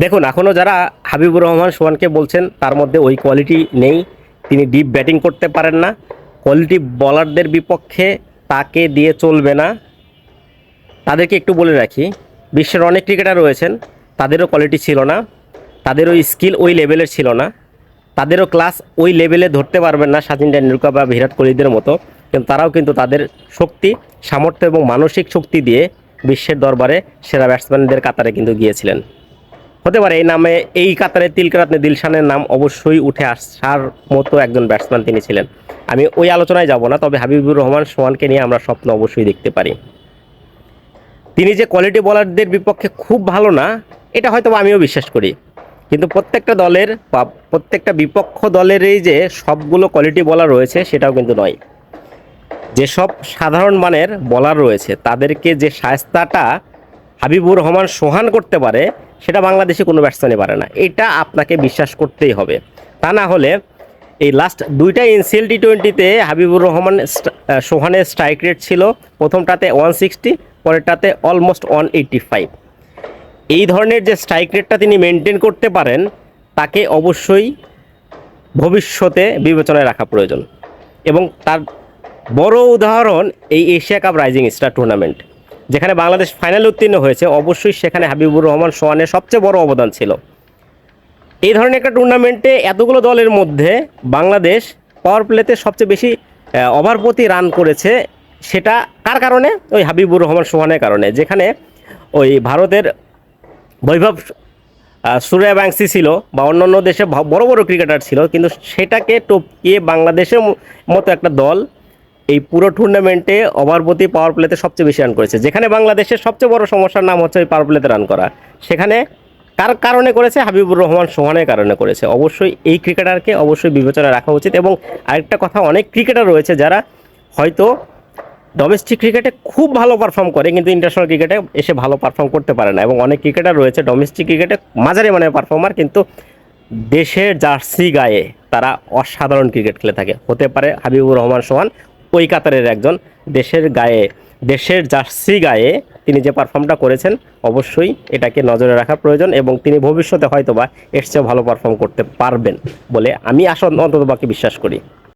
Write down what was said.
দেখুন, এখনও যারা হাবিবুর রহমান সোহানকে বলছেন তার মধ্যে ওই কোয়ালিটি নেই। তিনি ডিপ ব্যাটিং করতে পারেন না। কোয়ালিটি বলারদের বিপক্ষে তাকে দিয়ে চলবে না। তাদেরকে একটু বলে রাখি, বিশ্বের অনেক ক্রিকেটার রয়েছেন, তাদেরও কোয়ালিটি ছিল না, তাদেরও স্কিল ওই লেভেলের ছিল না, তাদেরও ক্লাস ওই লেভেলে ধরতে পারবেন না সচিন টেন্ডুলকার বা বিরাট কোহলিদের মতো। কিন্তু তারাও কিন্তু তাদের শক্তি, সামর্থ্য এবং মানসিক শক্তি দিয়ে বিশ্বের দরবারে সেরা ব্যাটসম্যানদের কাতারে কিন্তু গিয়েছিলেন। হতে পারে এই নামে, এই কাতারে তিলকরাত্নে দিলশানের নাম অবশ্যই উঠে আসার মতো একজন ব্যাটসম্যান তিনি ছিলেন। আমি ওই আলোচনায় যাব না, তবে হাবিবুর রহমান সোহানকে নিয়ে আমরা স্বপ্ন অবশ্যই দেখতে পারি। তিনি যে কোয়ালিটি বলারদের বিপক্ষে খুব ভালো না, এটা হয়তো আমিও বিশ্বাস করি। কিন্তু প্রত্যেকটা দলের বা প্রত্যেকটা বিপক্ষ দলেরই যে সবগুলো কোয়ালিটি বলার রয়েছে সেটাও কিন্তু নয়। যেসব সাধারণ মানের বলার রয়েছে তাদেরকে যে শায়েস্তাটা হাবিবুর রহমান সোহান করতে পারে, সেটা বাংলাদেশে কোনো ব্যাটসম্যানই পারে না। এটা আপনাকে বিশ্বাস করতেই হবে। তা না হলে এই লাস্ট দুইটা এনসিএল টি20তে হাবিবুর রহমান সোহানের স্ট্রাইক রেট ছিল, প্রথমটাতে 160, পরেরটাতে অলমোস্ট 185। এই ধরনের যে স্ট্রাইক রেটটা তিনি মেনটেন করতে পারেন, তাকে অবশ্যই ভবিষ্যতে বিবেচনায় রাখা প্রয়োজন। এবং তার বড় উদাহরণ এই Asia cup rising star tournament, যেখানে বাংলাদেশ ফাইনালে উত্তীর্ণ হয়েছে। অবশ্যই সেখানে হাবিবুর রহমান সোহানের সবচেয়ে বড় অবদান ছিল। এই ধরনের একটা টুর্নামেন্টে এতগুলো দলের মধ্যে বাংলাদেশ পাওয়ার প্লেতে সবচেয়ে বেশি ওভার প্রতি রান করেছে, সেটা কার কারণে? ওই হাবিবুর রহমান সোহানের কারণে। যেখানে ওই ভারতের বৈভব সূর্যবংশী ছিল বা অন্যান্য দেশে বড় বড় ক্রিকেটার ছিল, কিন্তু সেটাকে টপকিয়ে বাংলাদেশের মতো একটা দল এই পুরো টুর্নামেন্টে ওভার প্রতি পাওয়ার প্লেতে সবচেয়ে বেশি রান করেছে। যেখানে বাংলাদেশের সবচেয়ে বড় সমস্যার নাম হচ্ছে ওই পাওয়ার প্লেতে রান করা, সেখানে কার কারণে করেছে? হাবিবুর রহমান সোহানের কারণে করেছে। অবশ্যই এই ক্রিকেটারকে অবশ্যই বিবেচনায় রাখা উচিত। এবং আরেকটা কথা, অনেক ক্রিকেটার রয়েছে যারা হয়তো ডোমেস্টিক ক্রিকেটে খুব ভালো পারফর্ম করে, কিন্তু ইন্টারন্যাশনাল ক্রিকেটে এসে ভালো পারফর্ম করতে পারে না। এবং অনেক ক্রিকেটার রয়েছে ডোমেস্টিক ক্রিকেটে মাঝারি মানের পারফর্মার, কিন্তু দেশের জার্সি গায়ে তারা অসাধারণ ক্রিকেট খেলে থাকে। হতে পারে হাবিবুর রহমান সোহান ওই কাতারের একজন। দেশের গায়ে, দেশের জার্সি গায়ে তিনি যে পারফর্মটা করেছেন, অবশ্যই এটাকে নজরে রাখা প্রয়োজন। এবং তিনি ভবিষ্যতে হয়তোবা এর চেয়ে ভালো পারফর্ম করতে পারবেন বলে আমি অন্ততপক্ষে বিশ্বাস করি।